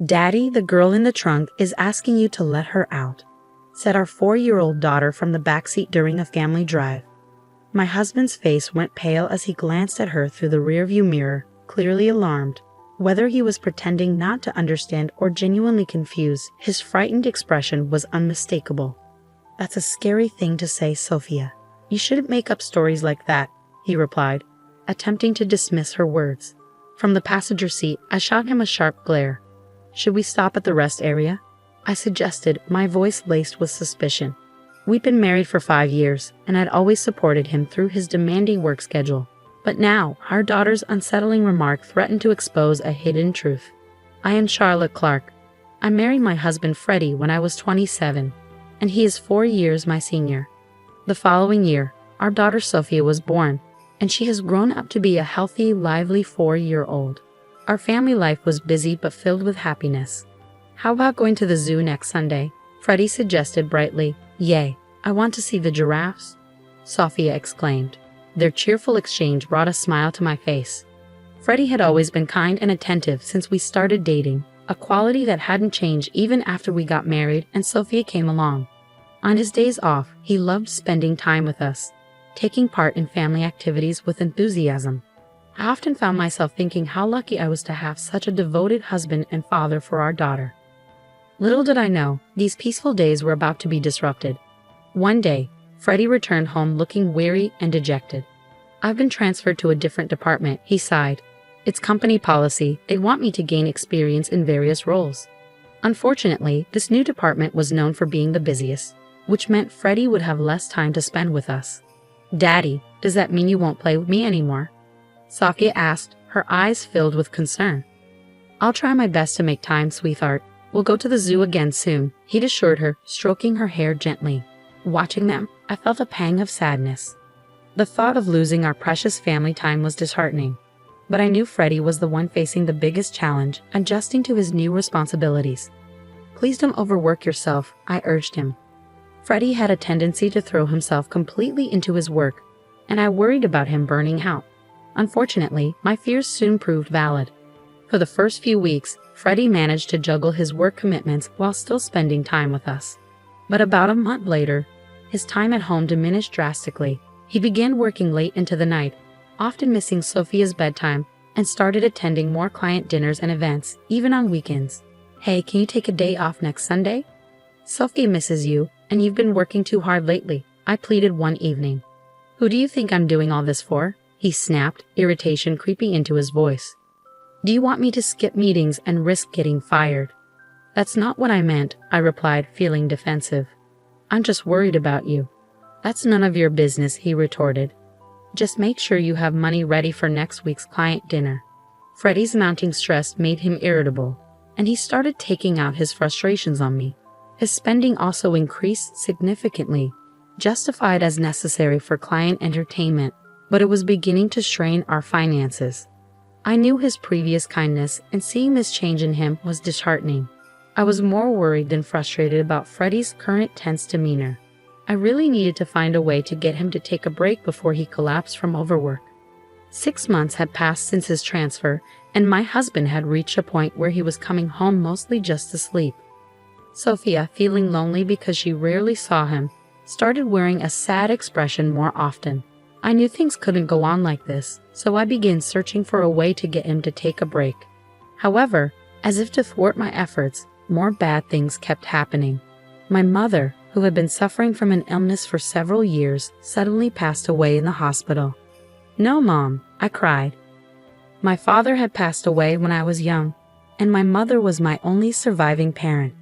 "Daddy, the girl in the trunk is asking you to let her out," said our 4-year-old daughter from the backseat during a family drive. My husband's face went pale as he glanced at her through the rearview mirror, clearly alarmed. Whether he was pretending not to understand or genuinely confused, his frightened expression was unmistakable. "That's a scary thing to say, Sophia. You shouldn't make up stories like that," he replied, attempting to dismiss her words. From the passenger seat, I shot him a sharp glare. "Should we stop at the rest area?" I suggested, my voice laced with suspicion. We'd been married for 5 years, and I'd always supported him through his demanding work schedule. But now, our daughter's unsettling remark threatened to expose a hidden truth. "I am Charlotte Clark. I married my husband Freddie when I was 27, and he is 4 years my senior. The following year, our daughter Sophia was born, and she has grown up to be a healthy, lively 4-year-old. Our family life was busy but filled with happiness. How about going to the zoo next Sunday?" Freddie suggested brightly. "Yay, I want to see the giraffes," Sophia exclaimed. Their cheerful exchange brought a smile to my face. Freddie had always been kind and attentive since we started dating, a quality that hadn't changed even after we got married and Sophia came along. On his days off, he loved spending time with us, taking part in family activities with enthusiasm. I often found myself thinking how lucky I was to have such a devoted husband and father for our daughter. Little did I know, these peaceful days were about to be disrupted. One day, Freddie returned home looking weary and dejected. "I've been transferred to a different department," he sighed. "It's company policy. They want me to gain experience in various roles." Unfortunately, this new department was known for being the busiest, which meant Freddie would have less time to spend with us. "Daddy, does that mean you won't play with me anymore?" Sophia asked, her eyes filled with concern. "I'll try my best to make time, sweetheart. We'll go to the zoo again soon," he'd assured her, stroking her hair gently. Watching them, I felt a pang of sadness. The thought of losing our precious family time was disheartening. But I knew Freddie was the one facing the biggest challenge, adjusting to his new responsibilities. "Please don't overwork yourself," I urged him. Freddie had a tendency to throw himself completely into his work, and I worried about him burning out. Unfortunately, my fears soon proved valid. For the first few weeks, Freddie managed to juggle his work commitments while still spending time with us. But about a month later, his time at home diminished drastically. He began working late into the night, often missing Sophia's bedtime, and started attending more client dinners and events, even on weekends. "Hey, can you take a day off next Sunday? Sophia misses you, and you've been working too hard lately," I pleaded one evening. "Who do you think I'm doing all this for?" he snapped, irritation creeping into his voice. "Do you want me to skip meetings and risk getting fired?" "That's not what I meant," I replied, feeling defensive. "I'm just worried about you." "That's none of your business," he retorted. "Just make sure you have money ready for next week's client dinner." Freddie's mounting stress made him irritable, and he started taking out his frustrations on me. His spending also increased significantly, justified as necessary for client entertainment, but it was beginning to strain our finances. I knew his previous kindness, and seeing this change in him was disheartening. I was more worried than frustrated about Freddie's current tense demeanor. I really needed to find a way to get him to take a break before he collapsed from overwork. 6 months had passed since his transfer, and my husband had reached a point where he was coming home mostly just to sleep. Sophia, feeling lonely because she rarely saw him, started wearing a sad expression more often. I knew things couldn't go on like this, so I began searching for a way to get him to take a break. However, as if to thwart my efforts, more bad things kept happening. My mother, who had been suffering from an illness for several years, suddenly passed away in the hospital. "No, Mom," I cried. My father had passed away when I was young, and my mother was my only surviving parent.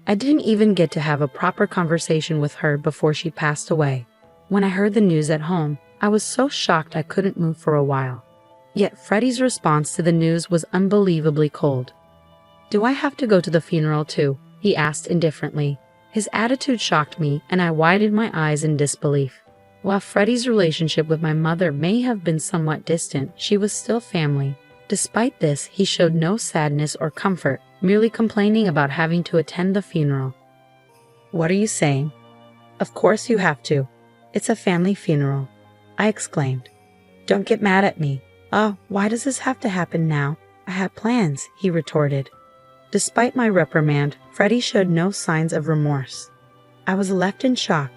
I didn't even get to have a proper conversation with her before she passed away. When I heard the news at home, I was so shocked I couldn't move for a while. Yet Freddie's response to the news was unbelievably cold. "Do I have to go to the funeral too?" he asked indifferently. His attitude shocked me, and I widened my eyes in disbelief. While Freddie's relationship with my mother may have been somewhat distant, she was still family. Despite this, he showed no sadness or comfort, merely complaining about having to attend the funeral. "What are you saying?" "Of course you have to. It's a family funeral," I exclaimed. "Don't get mad at me." "Oh, why does this have to happen now? I had plans," he retorted. Despite my reprimand, Freddie showed no signs of remorse. I was left in shock.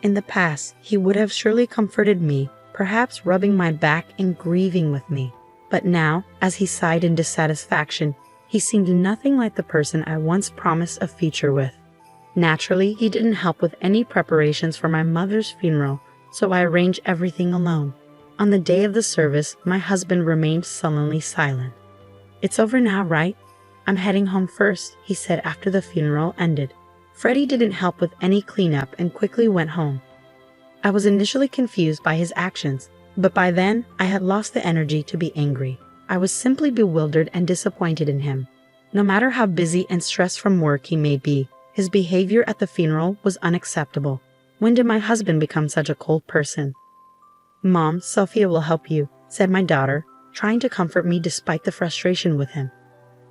In the past, he would have surely comforted me, perhaps rubbing my back and grieving with me. But now, as he sighed in dissatisfaction, he seemed nothing like the person I once promised a future with. Naturally, he didn't help with any preparations for my mother's funeral, so I arranged everything alone. On the day of the service, my husband remained sullenly silent. "It's over now, right? I'm heading home first," he said after the funeral ended. Freddie didn't help with any cleanup and quickly went home. I was initially confused by his actions, but by then I had lost the energy to be angry. I was simply bewildered and disappointed in him. No matter how busy and stressed from work he may be, his behavior at the funeral was unacceptable. When did my husband become such a cold person? "Mom, Sophia will help you," said my daughter, trying to comfort me despite the frustration with him.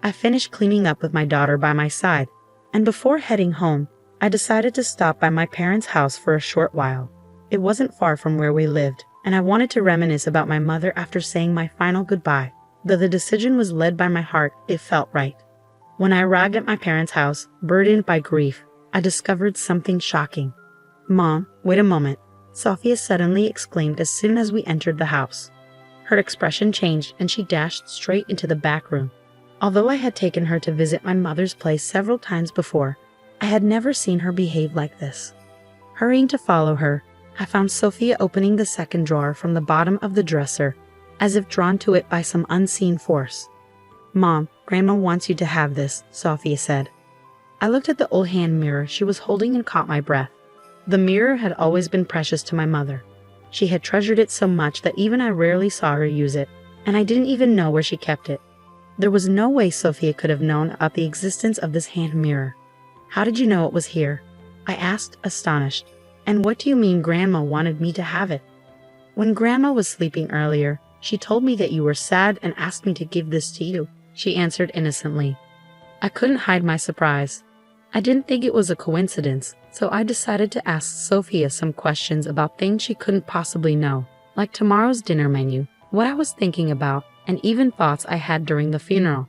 I finished cleaning up with my daughter by my side, and before heading home, I decided to stop by my parents' house for a short while. It wasn't far from where we lived, and I wanted to reminisce about my mother after saying my final goodbye. Though the decision was led by my heart, it felt right. When I arrived at my parents' house, burdened by grief, I discovered something shocking. "Mom, wait a moment," Sophia suddenly exclaimed as soon as we entered the house. Her expression changed and she dashed straight into the back room. Although I had taken her to visit my mother's place several times before, I had never seen her behave like this. Hurrying to follow her, I found Sophia opening the second drawer from the bottom of the dresser, as if drawn to it by some unseen force. "Mom, Grandma wants you to have this," Sophia said. I looked at the old hand mirror she was holding and caught my breath. The mirror had always been precious to my mother. She had treasured it so much that even I rarely saw her use it, and I didn't even know where she kept it. There was no way Sophia could have known about the existence of this hand mirror. "How did you know it was here?" I asked, astonished. "And what do you mean Grandma wanted me to have it?" "When Grandma was sleeping earlier, she told me that you were sad and asked me to give this to you," she answered innocently. I couldn't hide my surprise. I didn't think it was a coincidence, so I decided to ask Sophia some questions about things she couldn't possibly know, like tomorrow's dinner menu, what I was thinking about, and even thoughts I had during the funeral.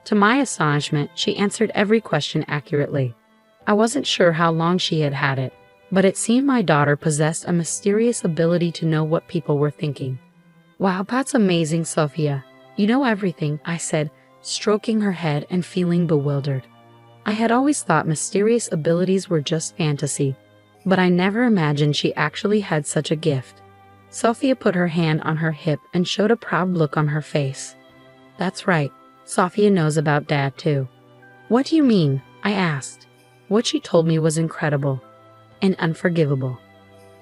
To my astonishment, she answered every question accurately. I wasn't sure how long she had had it, but it seemed my daughter possessed a mysterious ability to know what people were thinking. "Wow, that's amazing, Sophia. You know everything," I said, stroking her head and feeling bewildered. I had always thought mysterious abilities were just fantasy, but I never imagined she actually had such a gift. Sophia put her hand on her hip and showed a proud look on her face. "That's right, Sophia knows about Dad too." "What do you mean?" I asked. What she told me was incredible and unforgivable.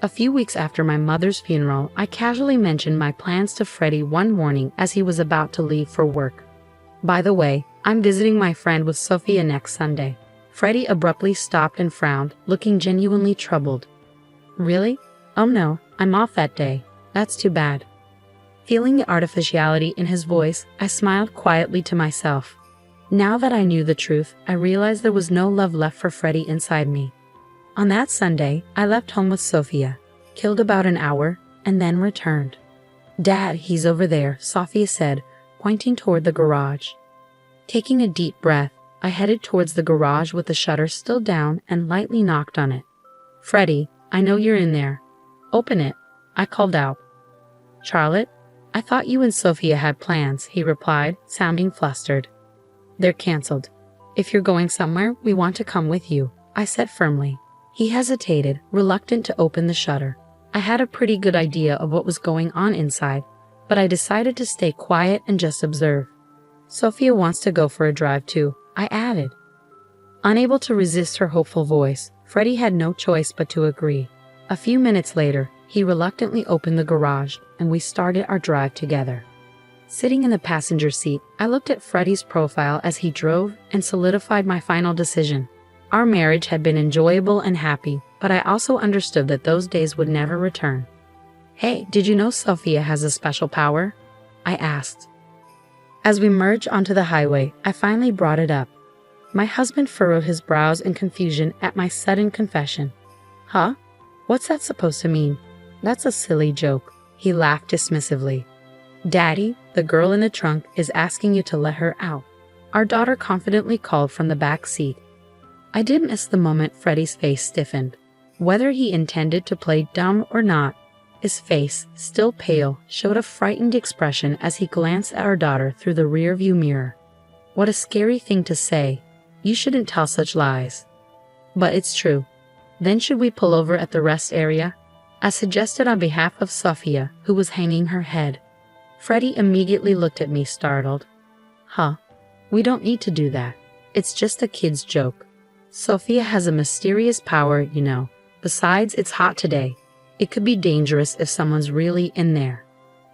A few weeks after my mother's funeral, I casually mentioned my plans to Freddie one morning as he was about to leave for work. "By the way, I'm visiting my friend with Sophia next Sunday." Freddie abruptly stopped and frowned, looking genuinely troubled. "Really? Oh no, I'm off that day. That's too bad." Feeling the artificiality in his voice, I smiled quietly to myself. Now that I knew the truth, I realized there was no love left for Freddie inside me. On that Sunday, I left home with Sophia, killed about an hour, and then returned. "Dad, he's over there," Sophia said, pointing toward the garage. Taking a deep breath, I headed towards the garage with the shutter still down and lightly knocked on it. "Freddie, I know you're in there. Open it," I called out. "Charlotte, I thought you and Sophia had plans," he replied, sounding flustered. "They're canceled. If you're going somewhere, we want to come with you," I said firmly. He hesitated, reluctant to open the shutter. I had a pretty good idea of what was going on inside, but I decided to stay quiet and just observe. "Sophia wants to go for a drive too," I added. Unable to resist her hopeful voice, Freddie had no choice but to agree. A few minutes later, he reluctantly opened the garage, and we started our drive together. Sitting in the passenger seat, I looked at Freddie's profile as he drove and solidified my final decision. Our marriage had been enjoyable and happy, but I also understood that those days would never return. "Hey, did you know Sophia has a special power?" I asked. As we merged onto the highway, I finally brought it up. My husband furrowed his brows in confusion at my sudden confession. "Huh? What's that supposed to mean?" "That's a silly joke," he laughed dismissively. "Daddy, the girl in the trunk is asking you to let her out." our daughter confidently called from the back seat. I did miss the moment Freddie's face stiffened. Whether he intended to play dumb or not, his face, still pale, showed a frightened expression as he glanced at our daughter through the rearview mirror. What a scary thing to say. You shouldn't tell such lies. But it's true. Then should we pull over at the rest area? I suggested on behalf of Sophia, who was hanging her head. Freddie immediately looked at me startled. Huh? We don't need to do that. It's just a kid's joke. Sophia has a mysterious power, you know. Besides, it's hot today. It could be dangerous if someone's really in there.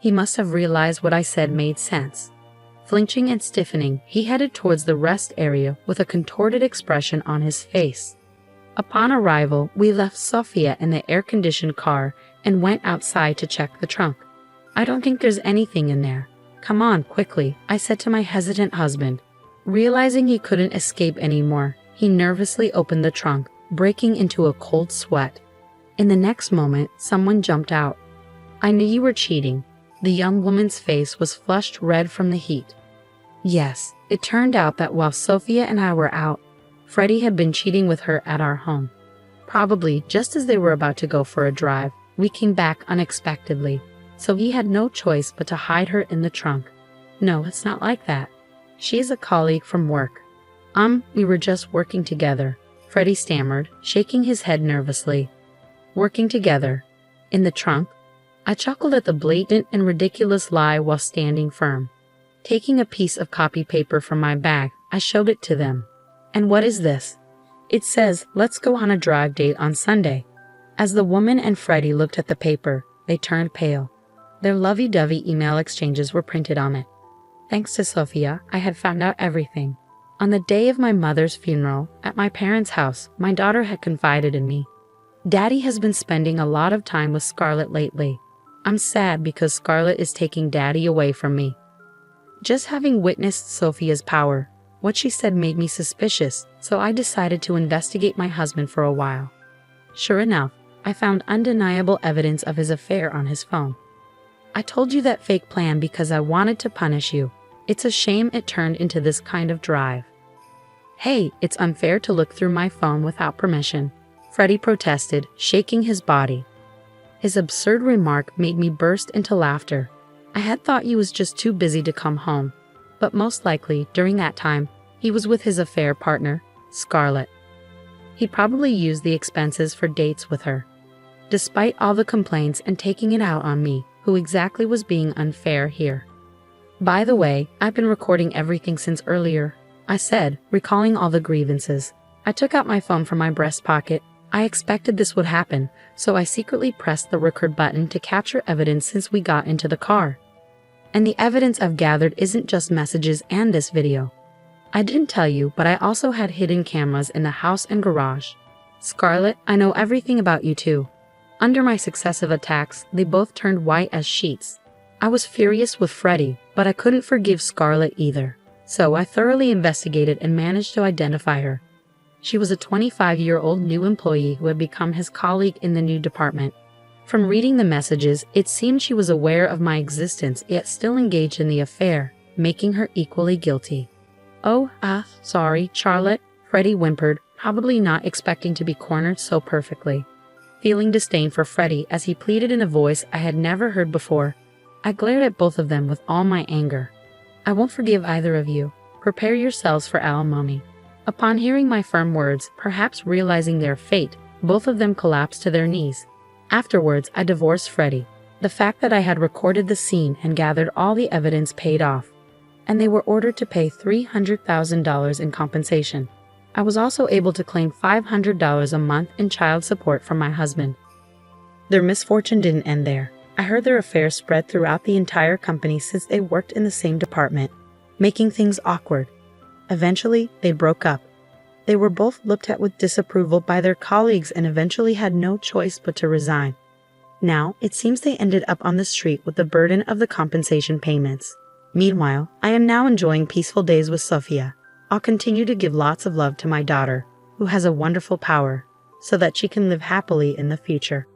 He must have realized what I said made sense. Flinching and stiffening, he headed towards the rest area with a contorted expression on his face. Upon arrival, we left Sophia in the air-conditioned car and went outside to check the trunk. I don't think there's anything in there. Come on, quickly, I said to my hesitant husband. Realizing he couldn't escape anymore, he nervously opened the trunk, breaking into a cold sweat. In the next moment, someone jumped out. I knew you were cheating. The young woman's face was flushed red from the heat. Yes, it turned out that while Sophia and I were out, Freddie had been cheating with her at our home. Probably just as they were about to go for a drive, we came back unexpectedly, so he had no choice but to hide her in the trunk. No, it's not like that. She's a colleague from work. We were just working together, Freddie stammered, shaking his head nervously. Working together. In the trunk? I chuckled at the blatant and ridiculous lie while standing firm. Taking a piece of copy paper from my bag, I showed it to them. And what is this? It says, let's go on a drive date on Sunday. As the woman and Freddie looked at the paper, they turned pale. Their lovey-dovey email exchanges were printed on it. Thanks to Sophia, I had found out everything. On the day of my mother's funeral, at my parents' house, my daughter had confided in me. Daddy has been spending a lot of time with Scarlett lately. I'm sad because Scarlett is taking Daddy away from me. Just having witnessed Sophia's power, what she said made me suspicious, so I decided to investigate my husband for a while. Sure enough, I found undeniable evidence of his affair on his phone. I told you that fake plan because I wanted to punish you. It's a shame it turned into this kind of drive. Hey, it's unfair to look through my phone without permission, Freddie protested, shaking his body. His absurd remark made me burst into laughter. I had thought he was just too busy to come home, but most likely, during that time, he was with his affair partner, Scarlett. He probably used the expenses for dates with her. Despite all the complaints and taking it out on me, who exactly was being unfair here? By the way, I've been recording everything since earlier, I said, recalling all the grievances. I took out my phone from my breast pocket. I expected this would happen, so I secretly pressed the record button to capture evidence since we got into the car. And the evidence I've gathered isn't just messages and this video. I didn't tell you, but I also had hidden cameras in the house and garage. Scarlett, I know everything about you too. Under my successive attacks, they both turned white as sheets. I was furious with Freddie, but I couldn't forgive Scarlett either. So I thoroughly investigated and managed to identify her. She was a 25-year-old new employee who had become his colleague in the new department. From reading the messages, it seemed she was aware of my existence yet still engaged in the affair, making her equally guilty. Oh, sorry, Charlotte, Freddie whimpered, probably not expecting to be cornered so perfectly. Feeling disdain for Freddie as he pleaded in a voice I had never heard before, I glared at both of them with all my anger. I won't forgive either of you. Prepare yourselves for alimony. Upon hearing my firm words, perhaps realizing their fate, both of them collapsed to their knees. Afterwards, I divorced Freddie. The fact that I had recorded the scene and gathered all the evidence paid off, and they were ordered to pay $300,000 in compensation. I was also able to claim $500 a month in child support from my husband. Their misfortune didn't end there. I heard their affair spread throughout the entire company since they worked in the same department, making things awkward. Eventually, they broke up. They were both looked at with disapproval by their colleagues and eventually had no choice but to resign. Now, it seems they ended up on the street with the burden of the compensation payments. Meanwhile, I am now enjoying peaceful days with Sophia. I'll continue to give lots of love to my daughter, who has a wonderful power, so that she can live happily in the future.